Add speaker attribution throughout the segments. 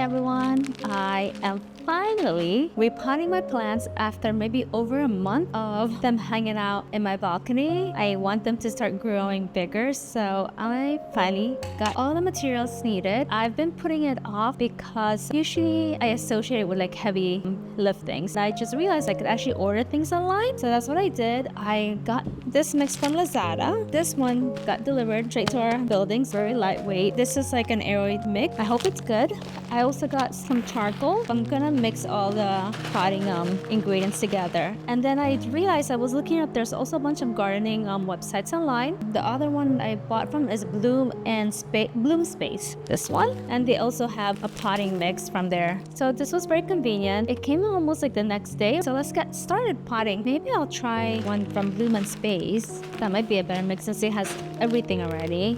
Speaker 1: everyone, I am finally repotting my plants after maybe over a month of them hanging out in my balcony. I want them to start growing bigger, so I finally got all the materials needed. I've been putting it off because usually I associate it with like heavy liftings. I just realized I could actually order things online, so that's what I did. I got this mix from Lazada. This one got delivered straight to our buildings, very lightweight. This is like an aeroid mix. I hope it's good. I also got some charcoal. I'm gonna mix all the potting ingredients together. And then I realized I was looking up, there's also a bunch of gardening websites online. The other one I bought from is Bloom Space, this one. And they also have a potting mix from there. So this was very convenient. It came almost like the next day. So let's get started potting. Maybe I'll try one from Bloom Space. That might be a better mix since it has everything already.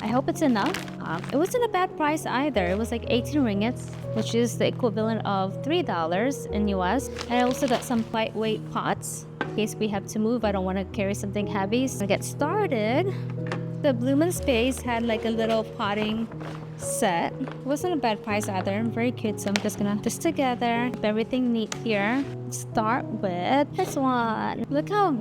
Speaker 1: I hope it's enough. It wasn't a bad price either. It was like 18 ringgits, which is the equivalent of $3 in US. And I also got some lightweight pots in case we have to move. I don't want to carry something heavy. So to get started, the Bloom Space had like a little potting set. It wasn't a bad price either. Very cute. So I'm just gonna put this together, keep everything neat here. Start with this one. Look how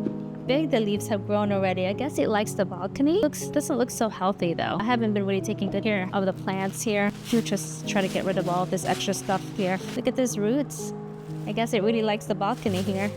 Speaker 1: big the leaves have grown already. I guess it likes the balcony. Doesn't look so healthy though. I haven't been really taking good care of the plants here. We'll just try to get rid of all this extra stuff here. Look at these roots. I guess it really likes the balcony here.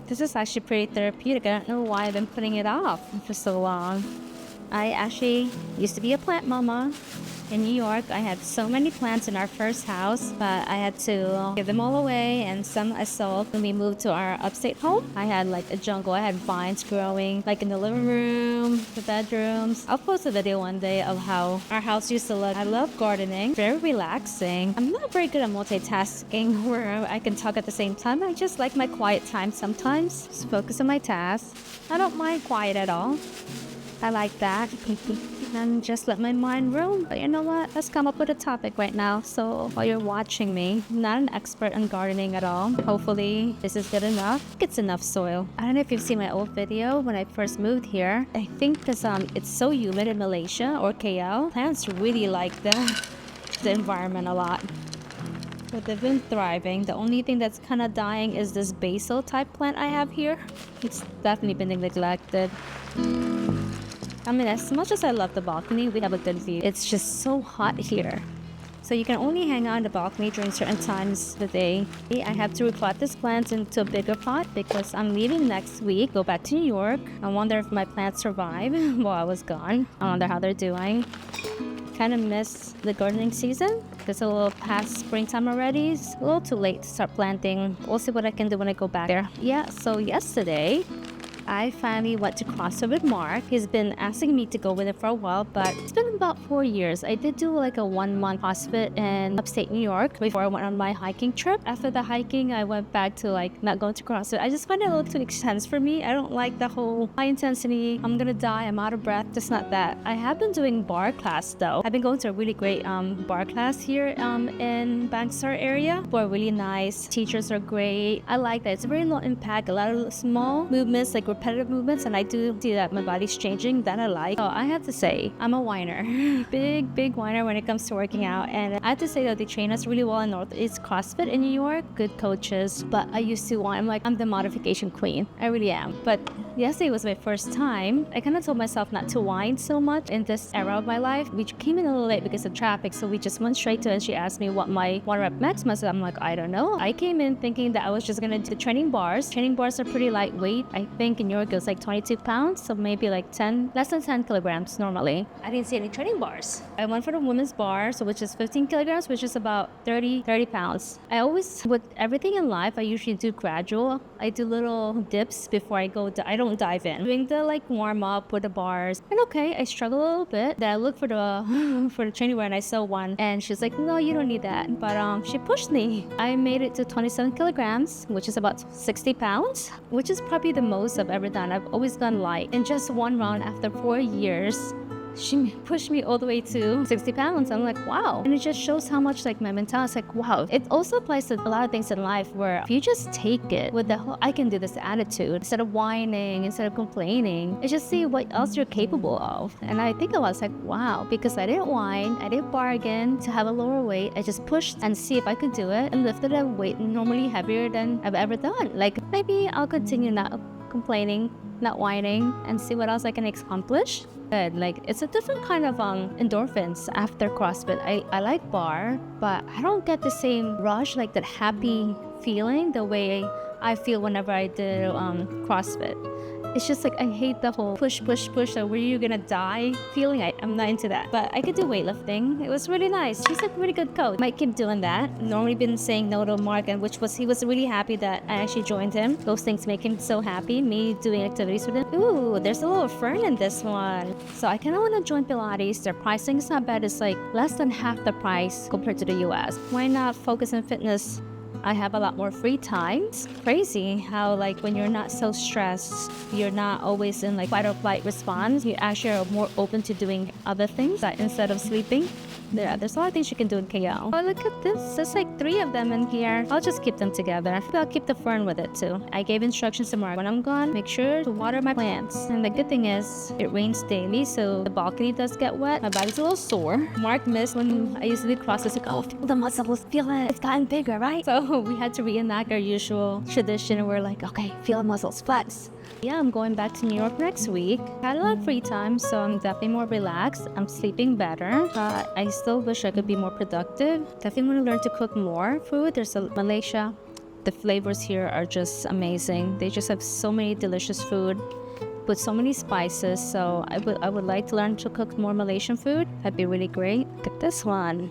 Speaker 1: This is actually pretty therapeutic. I don't know why I've been putting it off for so long. I actually used to be a plant mama in New York. I had so many plants in our first house, but I had to give them all away, and some I sold. When we moved to our upstate home, I had like a jungle. I had vines growing like in the living room, the bedrooms. I'll post a video one day of how our house used to look. I love gardening, very relaxing. I'm not very good at multitasking where I can talk at the same time. I just like my quiet time sometimes. Just focus on my tasks. I don't mind quiet at all. I like that. And just let my mind roam. But you know what? Let's come up with a topic right now. So while you're watching me, I'm not an expert in gardening at all. Hopefully this is good enough. It's enough soil. I don't know if you've seen my old video when I first moved here. I think because it's so humid in Malaysia or KL, plants really like the environment a lot. But they've been thriving. The only thing that's kind of dying is this basil type plant I have here. It's definitely been neglected. I mean, as much as I love the balcony, we have a good view. It's just so hot here. So you can only hang out on the balcony during certain times of the day. I have to repot this plant into a bigger pot because I'm leaving next week, go back to New York. I wonder if my plants survive while I was gone. I wonder how they're doing. Kind of miss the gardening season. It's a little past springtime already. It's a little too late to start planting. We'll see what I can do when I go back there. Yeah, so yesterday, I finally went to CrossFit with Mark. He's been asking me to go with him for a while, but it's been about 4 years. I did do like a 1-month CrossFit in upstate New York before I went on my hiking trip. After the hiking, I went back to like not going to CrossFit. I just find it a little too intense for me. I don't like the whole high intensity, I'm gonna die, I'm out of breath. Just not that. I have been doing bar class though. I've been going to a really great bar class here in Bangsar area. People are really nice. Teachers are great. I like that. It's a very low impact. A lot of small movements like repetitive movements, and I do see that my body's changing, that I like. So I have to say, I'm a whiner. Big whiner when it comes to working out. And I have to say that they train us really well in Northeast CrossFit in New York. Good coaches. But I used to whine. I'm the modification queen. I really am. But yesterday was my first time. I kind of told myself not to whine so much in this era of my life. We came in a little late because of traffic, so we just went straight to it, and she asked me what my 1 rep max was. I'm like, I don't know. I came in thinking that I was just gonna do the training bars. Training bars are pretty lightweight. I think in New York it was like 22 pounds, so maybe like less than 10 kilograms normally. I didn't see any training bars. I went for the women's bar, so which is 15 kilograms, which is about 30 pounds. I always, with everything in life, I usually do gradual. I do little dips before I go. I don't dive in. Doing the warm up with the bars. And okay, I struggle a little bit. Then I look for the for the training bar, and I saw one, and she's like, no, you don't need that. But she pushed me. I made it to 27 kilograms, which is about 60 pounds, which is probably the most I've ever done. I've always done light. In just one round after 4 years, she pushed me all the way to 60 pounds. I'm like, wow. And it just shows how much my mentality is like, wow. It also applies to a lot of things in life where if you just take it with the whole, I can do this attitude, instead of whining, instead of complaining, and just see what else you're capable of. And I think I was like, wow, because I didn't whine, I didn't bargain to have a lower weight. I just pushed and see if I could do it, and lifted a weight normally heavier than I've ever done. Maybe I'll continue not complaining, not whining, and see what else I can accomplish. Good. It's a different kind of endorphins after CrossFit. I like bar, but I don't get the same rush, that happy feeling the way I feel whenever I do CrossFit. It's just I hate the whole push, where you're gonna die feeling. I'm not into that. But I could do weightlifting. It was really nice. He's a really good coach. Might keep doing that. Normally been saying no to Mark, and he was really happy that I actually joined him. Those things make him so happy, me doing activities with him. Ooh, there's a little fern in this one. So I kinda wanna join Pilates. Their pricing is not bad. It's less than half the price compared to the US. Why not focus on fitness? I have a lot more free time. It's crazy how when you're not so stressed, you're not always in fight or flight response. You actually are more open to doing other things instead of sleeping. There's a lot of things you can do in KO. Oh, look at this. There's 3 of them in here. I'll just keep them together. I think I'll keep the fern with it too. I gave instructions to Mark. When I'm gone, make sure to water my plants. And the good thing is, it rains daily, so the balcony does get wet. My body's a little sore. Mark missed when I used to do CrossFit. Oh, feel the muscles, feel it. It's gotten bigger, right? So we had to reenact our usual tradition, and we're like, okay, feel the muscles, flex. Yeah, I'm going back to New York next week. Had a lot of free time, so I'm definitely more relaxed. I'm sleeping better, but I still wish I could be more productive. Definitely want to learn to cook more food. There's Malaysia. The flavors here are just amazing. They just have so many delicious food with so many spices. So I would like to learn to cook more Malaysian food. That'd be really great. Look at this one.